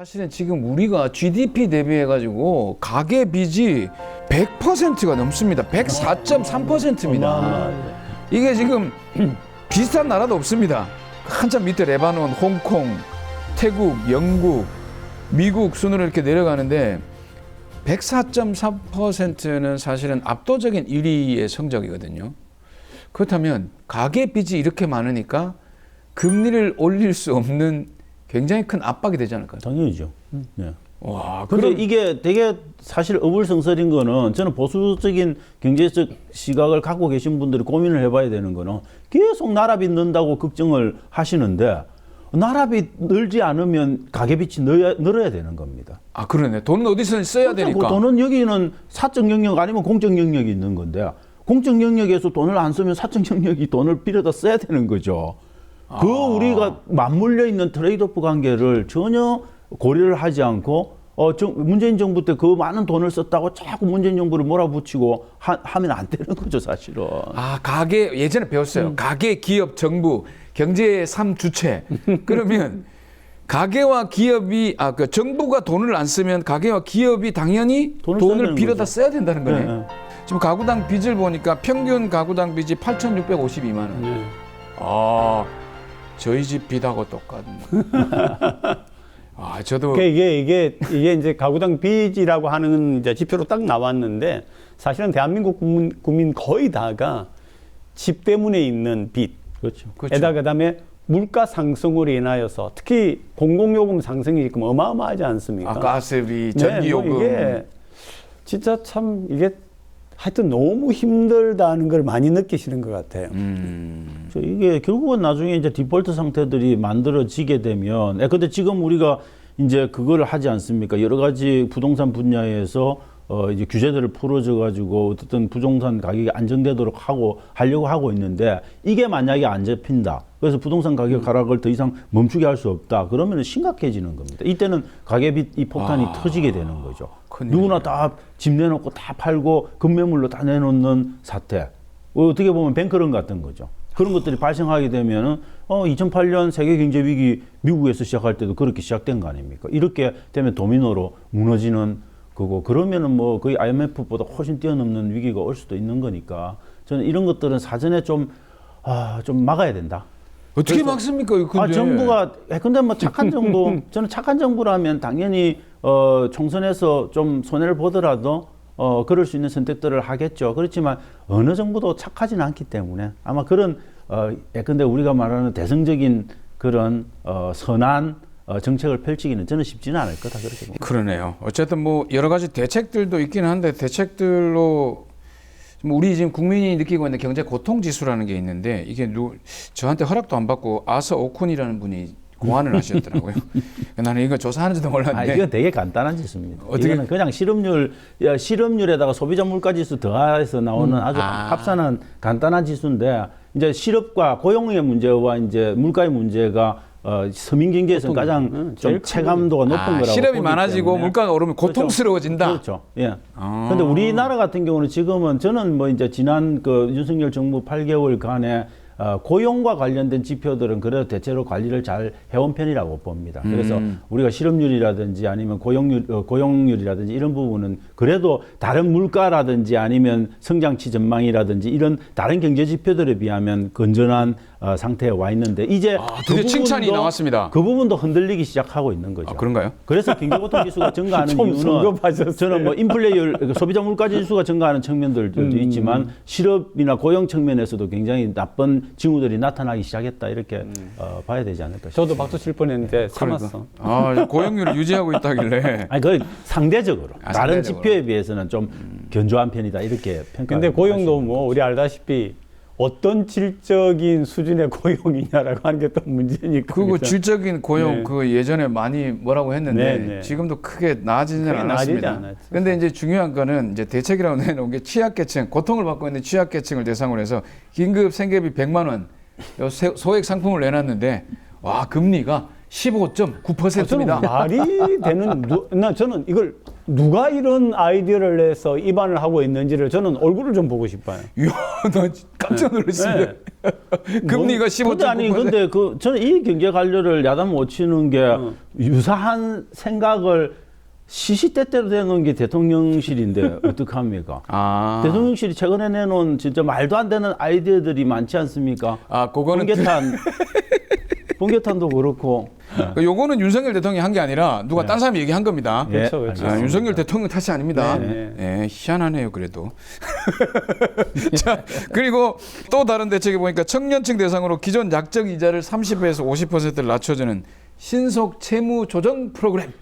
사실은 지금 우리가 GDP 대비해가지고 가계 빚이 100%가 넘습니다. 104.3%입니다. 이게 지금 비슷한 나라도 없습니다. 한참 밑에 레바논, 홍콩, 태국, 영국, 미국 순으로 이렇게 내려가는데 104.3%는 사실은 압도적인 1위의 성적이거든요. 그렇다면 가계 빚이 이렇게 많으니까 금리를 올릴 수 없는 굉장히 큰 압박이 되지 않을까요? 당연히죠. 네. 와, 근데 이게 되게 사실 어불성설인 거는 저는 보수적인 경제적 시각을 갖고 계신 분들이 고민을 해봐야 되는 거는 계속 나라빚 넣는다고 걱정을 하시는데 나라빚 늘지 않으면 가계빚이 늘어야 되는 겁니다. 아, 그러네. 돈은 어디서 써야 되니까. 그 돈은 여기는 사적 영역 아니면 공적 영역이 있는 건데 공적 영역에서 돈을 안 쓰면 사적 영역이 돈을 빌려다 써야 되는 거죠. 그 우리가 맞물려 있는 트레이드오프 관계를 전혀 고려를 하지 않고 문재인 정부 때 그 많은 돈을 썼다고 자꾸 문재인 정부를 몰아붙이고 하면 안 되는 거죠, 사실은. 아, 가계 예전에 배웠어요. 가계, 기업, 정부, 경제의 3주체. 그러면 가계와 기업이 그 정부가 돈을 안 쓰면 가계와 기업이 당연히 돈을 빌려다 써야 된다는 거네. 네. 지금 가구당 빚을 보니까 평균 가구당 빚이 8,652만 원. 네. 아, 저희 집 빚하고 똑같네. 아, 저도 그러니까 이게 이제 가구당 빚이라고 하는 이제 지표로 딱 나왔는데 사실은 대한민국 국민 거의 다가 집 때문에 있는 빚. 그렇죠. 에다가 그다음에 물가 상승으로 인하여서 특히 공공요금 상승이 지금 어마어마하지 않습니까? 아, 가스비, 전기요금. 뭐 이게 진짜 참 이게 하여튼 너무 힘들다는 걸 많이 느끼시는 것 같아요. 이게 결국은 나중에 이제 디폴트 상태들이 만들어지게 되면, 근데 지금 우리가 이제 그거를 하지 않습니까? 여러 가지 부동산 분야에서 이제 규제들을 풀어줘 가지고 어쨌든 부동산 가격이 안정되도록 하려고 하고 있는데 이게 만약에 안 잡힌다. 그래서 부동산 가격 하락을 더 이상 멈추게 할 수 없다. 그러면 심각해지는 겁니다. 이때는 가계빚 이 폭탄이 터지게 되는 거죠. 누구나 다 집 내놓고 다 팔고 급매물로 다 내놓는 사태. 어떻게 보면 뱅크런 같은 거죠. 그런 것들이 발생하게 되면은 2008년 세계 경제 위기 미국에서 시작할 때도 그렇게 시작된 거 아닙니까? 이렇게 되면 도미노로 무너지는 거고 그러면은 뭐 거의 IMF보다 훨씬 뛰어넘는 위기가 올 수도 있는 거니까 저는 이런 것들은 사전에 좀 막아야 된다. 어떻게 막습니까? 근데. 정부가 근데 뭐 착한 정부 저는 착한 정부라면 당연히 총선에서 좀 손해를 보더라도 그럴 수 있는 선택들을 하겠죠. 그렇지만 어느 정부도 착하지는 않기 때문에 아마 그런 근데 우리가 말하는 대승적인 그런 선한 정책을 펼치기는 저는 쉽지는 않을 거다 그렇게 봅니다. 그러네요. 어쨌든 뭐 여러 가지 대책들도 있긴 한데 대책들로 우리 지금 국민이 느끼고 있는 경제 고통 지수라는 게 있는데 이게 저한테 허락도 안 받고 아서 오쿤이라는 분이 고안을 하셨더라고요. 나는 이거 조사하는지도 몰랐는데. 이거 되게 간단한 지수입니다. 어떻게? 이거는 그냥 실업률에다가 소비자 물가 지수 더해서 나오는 아주 합산한 간단한 지수인데 이제 실업과 고용의 문제와 이제 물가의 문제가 서민 경제에서 가장 좀 체감도가 높은 거라고 실업이 보기 많아지고 때문에. 물가가 오르면 고통스러워진다. 그렇죠. 예. 그런데 우리나라 같은 경우는 지금은 저는 뭐 이제 지난 그 윤석열 정부 8개월간의 고용과 관련된 지표들은 그래도 대체로 관리를 잘 해온 편이라고 봅니다. 그래서 우리가 실업률이라든지 아니면 고용률이라든지 이런 부분은 그래도 다른 물가라든지 아니면 성장치 전망이라든지 이런 다른 경제 지표들에 비하면 건전한 상태에 와 있는데 이제 드디어 칭찬이 나왔습니다. 그 부분도 흔들리기 시작하고 있는 거죠. 그런가요? 그래서 경제고통 지수가 증가하는 이유는 저는 뭐 인플레이율 소비자 물가 지수가 증가하는 측면들도 있지만 실업이나 고용 측면에서도 굉장히 나쁜 징후들이 나타나기 시작했다 이렇게 봐야 되지 않을까 싶습니다. 저도 박수 칠 뻔했는데 참았어. 고용률을 유지하고 있다길래. 아니 그 상대적으로 다른 상대적으로. 지표에 비해서는 좀 견조한 편이다 이렇게 평가. 근데 고용도 뭐 우리 알다시피 어떤 질적인 수준의 고용이냐라고 하는 게 또 문제니까. 그거 그렇죠? 질적인 고용 네. 그 예전에 많이 뭐라고 했는데 네. 지금도 크게 나아지지는 크게 나아지지 않았습니다. 않았죠. 그런데 이제 중요한 거는 이제 대책이라고 내놓은 게 취약계층, 고통을 받고 있는 취약계층을 대상으로 해서 긴급 생계비 100만 원 소액 상품을 내놨는데 와 금리가 15.9%입니다. 저는 말이 되는 저는 이걸 누가 이런 아이디어를 내서 입안을 하고 있는지를 저는 얼굴을 좀 보고 싶어요. 이야, 나 깜짝 놀랐습니다. 금리가 15.9%. 근데 아니 근데 저는 이 경제 관료를 야단 못 치는 게 유사한 생각을 시시때때로 내놓은 게 대통령실인데 어떡합니까? 대통령실이 최근에 내놓은 진짜 말도 안 되는 아이디어들이 많지 않습니까? 그거는 번개탄도 그렇고. 요거는 윤석열 대통령이 한 게 아니라 누가 딴 사람이 얘기한 겁니다. 그렇죠, 그렇죠. 윤석열 대통령 탓이 아닙니다. 네. 희한하네요, 그래도. 자, 그리고 또 다른 대책에 보니까 청년층 대상으로 기존 약적 이자를 30에서 50%를 낮춰주는 신속 채무 조정 프로그램.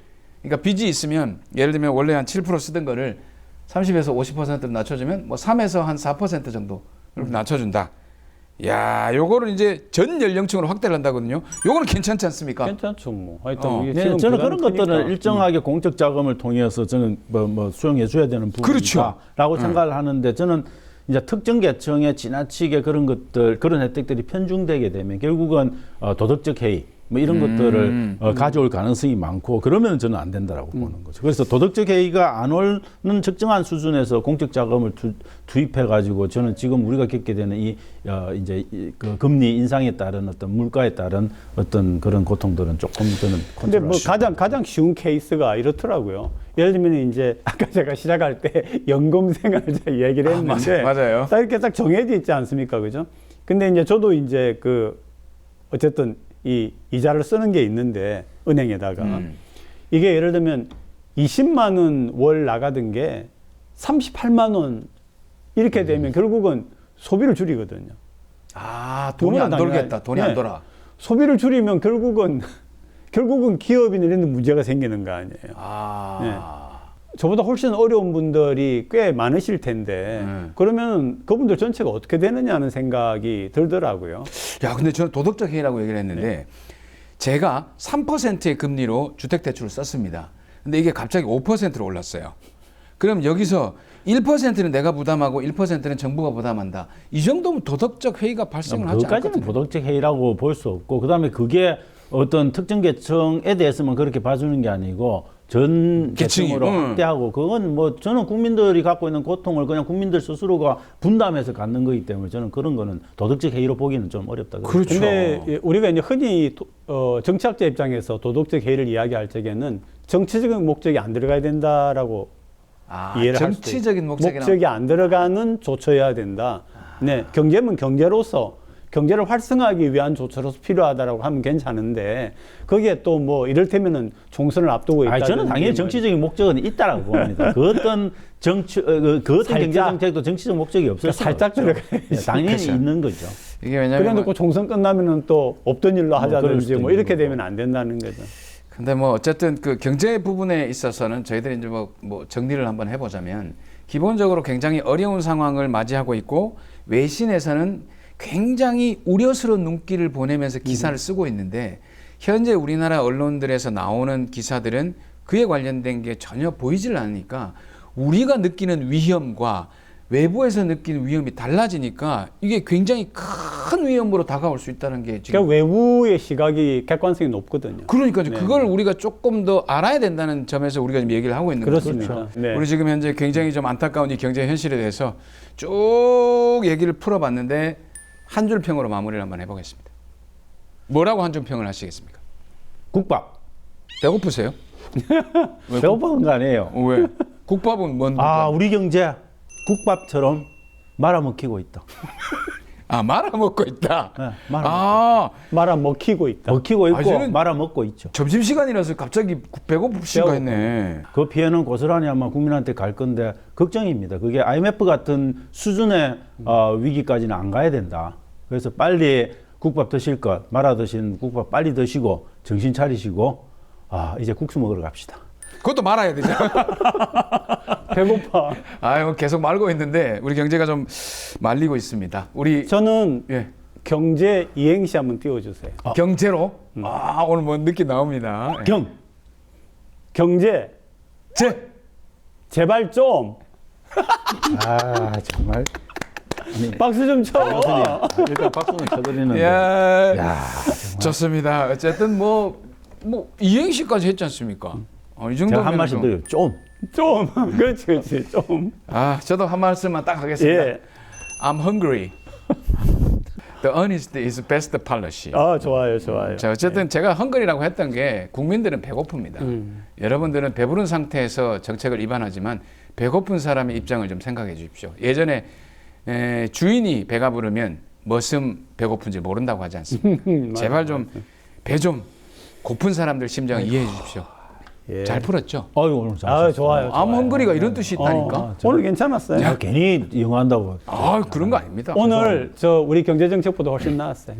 그러니까 빚이 있으면 예를 들면 원래 한 7% 쓰던 거를 30에서 50%를 낮춰주면 뭐 3에서 한 4% 정도 이렇게 낮춰준다. 야, 요거를 이제 전 연령층으로 확대를 한다거든요. 요거는 괜찮지 않습니까? 괜찮죠, 뭐. 하여튼 이게 네, 저는 그런 부담이 것들은 크니까. 일정하게 공적 자금을 통해서 저는 뭐 수용해 줘야 되는 그렇죠. 부분이다라고 생각을 하는데 저는 이제 특정 계층에 지나치게 그런 것들 그런 혜택들이 편중되게 되면 결국은 도덕적 해이 뭐 이런 것들을 가져올 가능성이 많고 그러면 저는 안 된다라고 보는 거죠. 그래서 도덕적 해이가 안 오는 적정한 수준에서 공적 자금을 투입해 가지고 저는 지금 우리가 겪게 되는 그 금리 인상에 따른 어떤 물가에 따른 어떤 그런 고통들은 조금 저는 근데 뭐 컨트롤할 가장 쉬운 케이스가 이렇더라고요. 예를 들면 이제 아까 제가 시작할 때 연금 생활자 얘기를 했는데 맞아요. 딱 이렇게 딱 정해져 있지 않습니까, 그죠? 근데 이제 저도 이제 어쨌든 이 이자를 쓰는 게 있는데 은행에다가 이게 예를 들면 20만 원 월 나가던 게 38만 원 이렇게 되면 결국은 소비를 줄이거든요. 돈이 안 너무나 돌겠다. 돈이 네. 안 돌아. 소비를 줄이면 결국은 기업이 내리는 문제가 생기는 거 아니에요. 네. 저보다 훨씬 어려운 분들이 꽤 많으실 텐데 그러면 그분들 전체가 어떻게 되느냐는 생각이 들더라고요. 야, 근데 저는 도덕적 해이라고 얘기를 했는데 제가 3%의 금리로 주택대출을 썼습니다. 근데 이게 갑자기 5%로 올랐어요. 그럼 여기서 1%는 내가 부담하고 1%는 정부가 부담한다. 이 정도면 도덕적 해이가 발생을 하지 그것까지는 않거든요. 도덕적 해이라고 볼 수 없고 그다음에 그게 어떤 특정 계층에 대해서만 그렇게 봐주는 게 아니고 전 계층이, 계층으로 확대하고 그건 뭐 저는 국민들이 갖고 있는 고통을 그냥 국민들 스스로가 분담해서 갖는 거기 때문에 저는 그런 거는 도덕적 해이로 보기는 좀 어렵다. 그렇죠. 근데 우리가 이제 흔히 정치학자 입장에서 도덕적 해이를 이야기할 적에는 정치적인 목적이 안 들어가야 된다라고 이해를 할 수도 정치적인 목적이 안 들어가는 조처여야 된다. 네, 경제는 경제로서 경제를 활성화하기 위한 조처로서 필요하다라고 하면 괜찮은데 거기에 또 뭐 이를테면은 총선을 앞두고 있다. 저는 당연히 정치적인 목적은 있다라고 봅니다. 그 어떤 그 어떤 경제 정책도 정치적 목적이 없을 수가 살짝 없죠. 들어가야지. 당연히 그렇죠. 있는 거죠. 이게 왜냐면 그래놓고 총선 끝나면은 또 없던 일로 그럴 하자든지 수도 뭐 이렇게 있는 되면 안 된다는 거죠. 근데 뭐 어쨌든 그 경제 부분에 있어서는 저희들이 이제 뭐 정리를 한번 해보자면 기본적으로 굉장히 어려운 상황을 맞이하고 있고 외신에서는 굉장히 우려스러운 눈길을 보내면서 기사를 쓰고 있는데 현재 우리나라 언론들에서 나오는 기사들은 그에 관련된 게 전혀 보이질 않으니까 우리가 느끼는 위험과 외부에서 느끼는 위험이 달라지니까 이게 굉장히 큰 위험으로 다가올 수 있다는 게 지금 그러니까 외부의 시각이 객관성이 높거든요. 그러니까 네. 그걸 우리가 조금 더 알아야 된다는 점에서 우리가 지금 얘기를 하고 있는 거죠. 그렇습니다. 네. 우리 지금 현재 굉장히 좀 안타까운 이 경제 현실에 대해서 쭉 얘기를 풀어봤는데 한 줄 평으로 마무리를 한번 해보겠습니다. 뭐라고 한 줄 평을 하시겠습니까? 국밥. 배고프세요? 배고픈 거 아니에요. 왜? 국밥은 뭔? 우리 경제 국밥처럼 말아먹히고 있다. 말아먹고 있다. 네, 말아 먹히고 있다. 먹히고 있고 저는 말아먹고 있죠. 점심시간이라서 갑자기 배고프신가 했네. 그 피해는 고스란히 아마 국민한테 갈 건데 걱정입니다. 그게 IMF 같은 수준의 위기까지는 안 가야 된다. 그래서 빨리 국밥 드실 것, 말아 드신 국밥 빨리 드시고 정신 차리시고 이제 국수 먹으러 갑시다. 그것도 말아야 되잖아. 배고파. 계속 말고 있는데 우리 경제가 좀 말리고 있습니다. 저는 예. 경제 이행시 한번 띄워주세요. 경제로 오늘 뭐 느낌 나옵니다. 예. 경제 제발 좀 정말 박수 좀 쳐. 일단 박수는 쳐드리는데. 야, 좋습니다. 어쨌든 뭐 이행시까지 했지 않습니까? 이 정도면 제가 한 말씀 드려요. 좀 그렇지 그렇지 좀. 아, 저도 한 말씀만 딱 하겠습니다. 예. I'm hungry. The honest is best policy. 아 좋아요 좋아요. 자, 어쨌든 제가 헝그리라고 했던 게 국민들은 배고픕니다. 여러분들은 배부른 상태에서 정책을 위반하지만 배고픈 사람의 입장을 좀 생각해 주십시오. 예전에 주인이 배가 부르면 머슴 배고픈지 모른다고 하지 않습니까? 제발 좀 배 좀 고픈 사람들 심정을 이해해 주십시오. 예. 잘 풀었죠? 아유 오늘 잘. 아 좋아요. 암 헝그리가 이런 뜻이 있다니까. 오늘 괜찮았어요. 야, 괜히 영어 한다고. 아, 그런 거 아닙니다. 오늘 저 우리 경제정책보다 훨씬 나았어요.